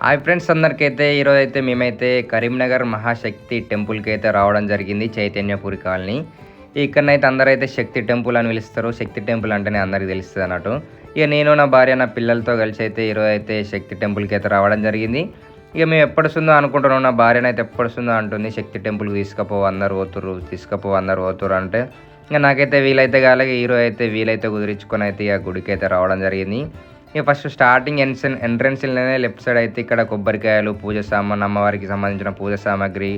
Hi friends అందరికైతే ఈరోజైతే మేమైతే కరీంనగర్ మహాశక్తి టెంపుల్కి అయితే రావడం జరిగింది. చైతన్యపురి కాలనీ. ఇక్కడనైతే అందరైతే శక్తి టెంపుల్ అని పిలుస్తారు. శక్తి టెంపుల్ అంటేనే అందరికి తెలుస్తుంది అన్నట్టు. ఇక నేను నా భార్య నా పిల్లలతో కలిసి అయితే ఈరోజు అయితే శక్తి టెంపుల్కి అయితే రావడం జరిగింది. ఇక మేము ఎప్పటిస్తుందో అనుకుంటున్నాం. నా భార్యనైతే ఎప్పటిస్తుందో అంటుంది శక్తి టెంపుల్కి తీసుకపో అందరు పోతురు అంటే ఇక నాకైతే వీలైతే కాలేక ఈరోజు అయితే వీలైతే కుదిరించుకొని అయితే ఇక గుడికి అయితే రావడం జరిగింది. ఇక ఫస్ట్ స్టార్టింగ్ ఎంట్రన్స్లోనే లెఫ్ట్ సైడ్ అయితే ఇక్కడ కొబ్బరికాయలు, పూజ సామాన్, అమ్మవారికి సంబంధించిన పూజ సామాగ్రి,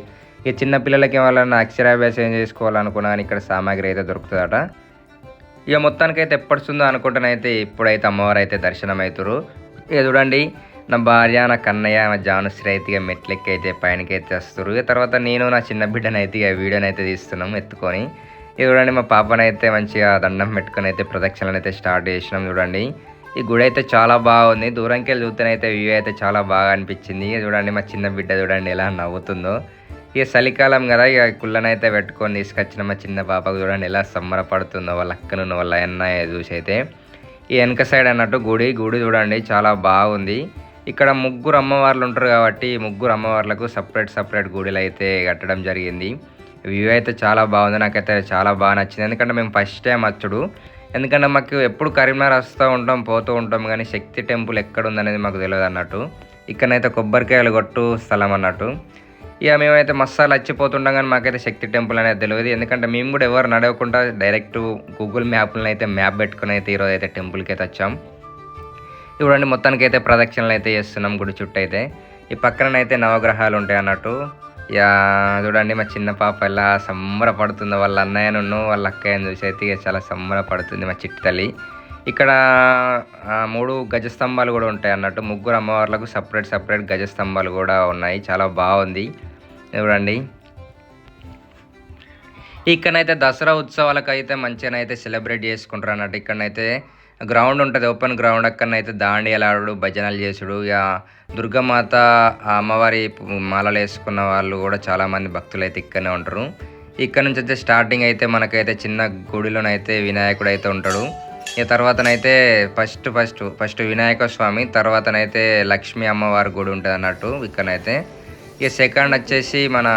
ఇక చిన్న పిల్లలకి ఏమైనా అక్షరాభ్యాసం చేసుకోవాలనుకున్నా కానీ ఇక్కడ సామాగ్రి అయితే దొరుకుతుందట. ఇక మొత్తానికైతే ఎప్పటిస్తుందో అనుకుంటానైతే ఇప్పుడైతే అమ్మవారు అయితే దర్శనం అవుతారు. ఇక చూడండి నా భార్య, నా కన్నయ్య, మా జానుశ్రీ అయితే ఇక మెట్లెక్కి అయితే పైనకి అయితే వస్తారు. ఇక తర్వాత నేను నా చిన్న బిడ్డనైతే ఇక వీడియోని అయితే తీస్తున్నాం ఎత్తుకొని. ఇక చూడండి మా పాపనైతే మంచిగా దండం పెట్టుకొని అయితే ప్రదక్షిణలు అయితే స్టార్ట్ చేసినాం. చూడండి ఈ గుడి అయితే చాలా బాగుంది. దూరంకి వెళ్ళి చూస్తేనైతే వ్యూ అయితే చాలా బాగా అనిపించింది. చూడండి మా చిన్న బిడ్డ చూడండి ఎలా నవ్వుతుందో. ఇక చలికాలం కదా, ఇక కుళ్ళనైతే పెట్టుకొని తీసుకొచ్చిన మా చిన్న పాపకు చూడండి ఎలా సంబరపడుతుందో వాళ్ళ అక్కనున్న వాళ్ళ అన్నయ్య చూసి అయితే. ఈ వెనక సైడ్ అన్నట్టు గుడి చూడండి చాలా బాగుంది. ఇక్కడ ముగ్గురు అమ్మవార్లు ఉంటారు కాబట్టి ముగ్గురు అమ్మవార్లకు సపరేట్ గుడిలు అయితే కట్టడం జరిగింది. వ్యూ అయితే చాలా బాగుంది. నాకైతే చాలా బాగా నచ్చింది. ఎందుకంటే మేము ఫస్ట్ టైం వచ్చుడు. ఎందుకంటే మాకు ఎప్పుడు కరీంనగర్ వస్తూ ఉంటాం, పోతూ ఉంటాం, కానీ శక్తి టెంపుల్ ఎక్కడ ఉందనేది మాకు తెలియదు అన్నట్టు. ఇక్కడనైతే కొబ్బరికాయలు కొట్టు స్థలం అన్నట్టు. ఇక మేమైతే మసాలు వచ్చిపోతుంటాం కానీ మాకైతే శక్తి టెంపుల్ అనేది తెలియదు. ఎందుకంటే మేము కూడా ఎవరు నడవకుండా డైరెక్ట్ గూగుల్ మ్యాప్లను అయితే మ్యాప్ పెట్టుకుని అయితే ఈరోజు అయితే టెంపుల్కి అయితే వచ్చాం. చూడండి మొత్తానికి అయితే ప్రదక్షిణలు అయితే చేస్తున్నాం గుడి చుట్టూ అయితే. ఈ పక్కనైతే నవగ్రహాలు ఉంటాయి అన్నట్టు. ఇక చూడండి మా చిన్న పాప ఎలా సంబరపడుతుందో వాళ్ళ అన్నయ్యను వాళ్ళ అక్కయ్యను చూసి అయితే ఇక చాలా సంబరపడుతుంది మా చిట్టి తల్లి. ఇక్కడ 3 గజస్తంభాలు కూడా ఉంటాయి అన్నట్టు. ముగ్గురు అమ్మవార్లకు సపరేట్ గజస్తంభాలు కూడా ఉన్నాయి. చాలా బాగుంది చూడండి. ఇక్కడనైతే దసరా ఉత్సవాలకు అయితే మంచిగానైతే సెలబ్రేట్ చేసుకుంటారు అన్నట్టు. ఇక్కడనైతే గ్రౌండ్ ఉంటుంది, ఓపెన్ గ్రౌండ్. అక్కడనైతే దాండియాలాడు, భజనలు చేసుడు. ఇక దుర్గామాత అమ్మవారి మాలలు వేసుకున్న వాళ్ళు కూడా చాలామంది భక్తులు అయితే ఇక్కడనే ఉంటారు. ఇక్కడ నుంచి అయితే స్టార్టింగ్ అయితే మనకైతే చిన్న గుడిలోనైతే వినాయకుడు అయితే ఉంటాడు. ఇక తర్వాతనైతే ఫస్ట్ వినాయక స్వామి, తర్వాతనైతే లక్ష్మీ అమ్మవారి గుడి ఉంటుంది అన్నట్టు ఇక్కడనైతే. ఇక సెకండ్ వచ్చేసి మన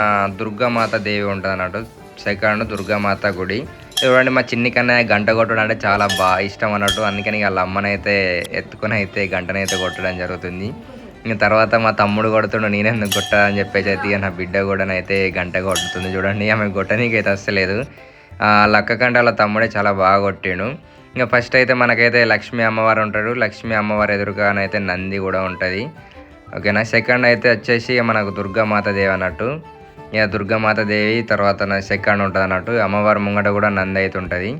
దుర్గామాత దేవి ఉంటుంది అన్నట్టు. సెకండ్ దుర్గామాత గుడి. చూడండి మా చిన్ని కన్నా గంట కొట్టడం అంటే చాలా బాగా ఇష్టం అన్నట్టు. అందుకని వాళ్ళ అమ్మనైతే ఎత్తుకొని అయితే గంటనైతే కొట్టడం జరుగుతుంది. ఇంక తర్వాత మా తమ్ముడు కొడుతుండు, నేనెందుకు కొట్టాలని చెప్పేసి అయితే ఇక నా బిడ్డ కూడా అయితే గంట కొట్టుతుంది. చూడండి ఆమె కొట్టనీకైతే వస్తలేదు. వాళ్ళ అక్క కంటే వాళ్ళ తమ్ముడే చాలా బాగా కొట్టిండు. ఇంకా ఫస్ట్ అయితే మనకైతే లక్ష్మీ అమ్మవారు ఉంటాడు. లక్ష్మీ అమ్మవారు ఎదురుగానైతే నంది కూడా ఉంటుంది. ఓకేనా. సెకండ్ అయితే వచ్చేసి మనకు దుర్గామాత దేవి అన్నట్టు. ఇక దుర్గామాత దేవి తర్వాత సెకండ్ ఉంటుంది అన్నట్టు. అమ్మవారి ముంగట కూడా నంది అయితే ఉంటుంది.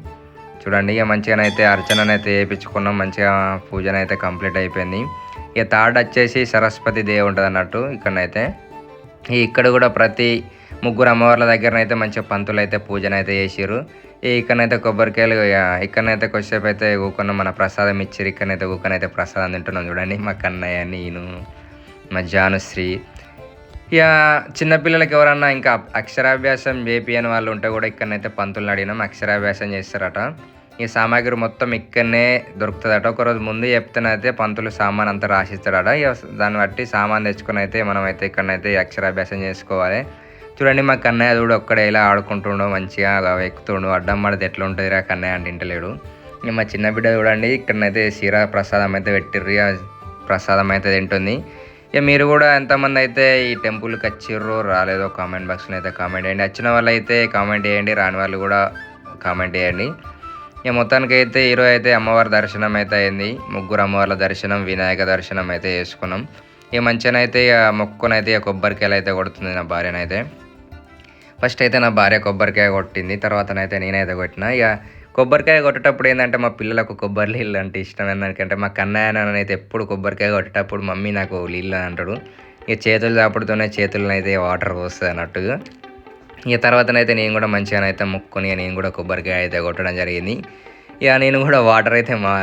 చూడండి ఇక మంచిగానైతే అర్చననైతే వేయించుకున్నాం. మంచిగా పూజనైతే కంప్లీట్ అయిపోయింది. ఇక థర్డ్ వచ్చేసి సరస్వతి దేవి ఉంటుంది అన్నట్టు. ఇక్కడనైతే ఇక్కడ కూడా ప్రతి ముగ్గురు అమ్మవార్ల దగ్గరనైతే మంచిగా పంతులు అయితే పూజనైతే చేసిర్రు. ఇక్కడనైతే కొబ్బరికాయలు ఇక్కడనైతే కొద్దిసేపు అయితే కూకున్నాం. మన ప్రసాదం ఇచ్చిర్రు. ఇక్కడనైతే కూకనైతే ప్రసాదం తింటున్నాం. చూడండి మా కన్నయ్య, నేను, మా జానుశ్రీ. ఇక చిన్నపిల్లలకి ఎవరన్నా ఇంకా అక్షరాభ్యాసం చేపియని వాళ్ళు ఉంటే కూడా ఇక్కడనైతే పంతులను అడిగినాం, అక్షరాభ్యాసం చేస్తారట. ఈ సామాగ్రి మొత్తం ఇక్కడనే దొరుకుతుందట. ఒకరోజు ముందు చెప్తేనైతే పంతులు సామాన్ అంతా రాసిస్తాడట. ఇక దాన్ని బట్టి సామాన్ తెచ్చుకొని అయితే మనమైతే ఇక్కడనైతే అక్షరాభ్యాసం చేసుకోవాలి. చూడండి మా కన్నయ్య చూడు ఒక్కడే ఇలా ఆడుకుంటుండో మంచిగా ఎక్కుతుండు. అడ్డం పడితే ఎట్లా ఉంటుంది రా కన్నయ్య అంటే ఇంటలేడు. ఇక మా చిన్న బిడ్డ చూడండి ఇక్కడనైతే శీరా ప్రసాదం అయితే పెట్టిర్రు. ప్రసాదం అయితే తింటుంది. ఇక మీరు కూడా ఎంతమంది అయితే ఈ టెంపుల్కి వచ్చిర్రో రాలేదో కామెంట్ బాక్స్లో అయితే కామెంట్ చేయండి. వచ్చిన వాళ్ళు అయితే కామెంట్ చేయండి, రాని వాళ్ళు కూడా కామెంట్ చేయండి. ఇక మొత్తానికి అయితే ఈరోజు అయితే అమ్మవారి దర్శనం అయితే అయింది. ముగ్గురు అమ్మవార్ల దర్శనం, వినాయక దర్శనం అయితే చేసుకున్నాం. ఇక మంచిగానైతే ఇక మొక్కునైతే ఇక కొబ్బరికాయలు అయితే కొడుతుంది నా భార్యనైతే. ఫస్ట్ అయితే నా భార్య కొబ్బరికాయ కొట్టింది, తర్వాతనైతే నేనైతే కొట్టిన. ఇక కొబ్బరికాయ కొట్టేటప్పుడు ఏంటంటే మా పిల్లలకు కొబ్బరి నీళ్ళు అంటే ఇష్టం. ఎందుకంటే మా కన్నయ్యనైతే ఎప్పుడు కొబ్బరికాయ కొట్టేటప్పుడు మమ్మీ నాకు నీళ్ళు అంటాడు. ఇక చేతులు చాపుడుతోనే చేతులనైతే వాటర్ పోస్తుంది అన్నట్టుగా. ఇక తర్వాతనైతే నేను కూడా మంచిగానైతే మొక్కుని నేను కూడా కొబ్బరికాయ అయితే కొట్టడం జరిగింది. ఇక నేను కూడా వాటర్ అయితే మా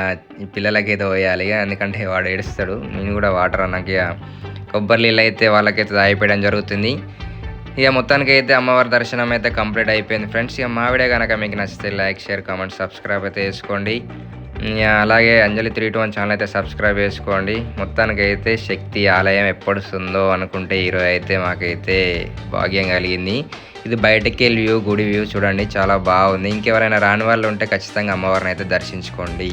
పిల్లలకైతే పోయాలి. ఎందుకంటే వాడు ఏడుస్తాడు. నేను కూడా వాటర్ అన్నాక కొబ్బరి నీళ్ళు అయితే వాళ్ళకైతే తాగిపోయడం జరుగుతుంది. ఇక మొత్తానికి అయితే అమ్మవారి దర్శనం అయితే కంప్లీట్ అయిపోయింది ఫ్రెండ్స్. ఇక మా వీడియో కనుక మీకు నచ్చితే లైక్, షేర్, కామెంట్, సబ్స్క్రైబ్ అయితే చేసుకోండి. అలాగే అంజలి 321 ఛానల్ అయితే సబ్స్క్రైబ్ చేసుకోండి. మొత్తానికైతే శక్తి ఆలయం ఎప్పుడొస్తుందో అనుకుంటే ఈరోజు అయితే మాకైతే భాగ్యం కలిగింది. ఇది బయటకెళ్ళి వ్యూ, గుడి వ్యూ చూడండి చాలా బాగుంది. ఇంకెవరైనా రాని వాళ్ళు ఉంటే ఖచ్చితంగా అమ్మవారిని అయితే దర్శించుకోండి.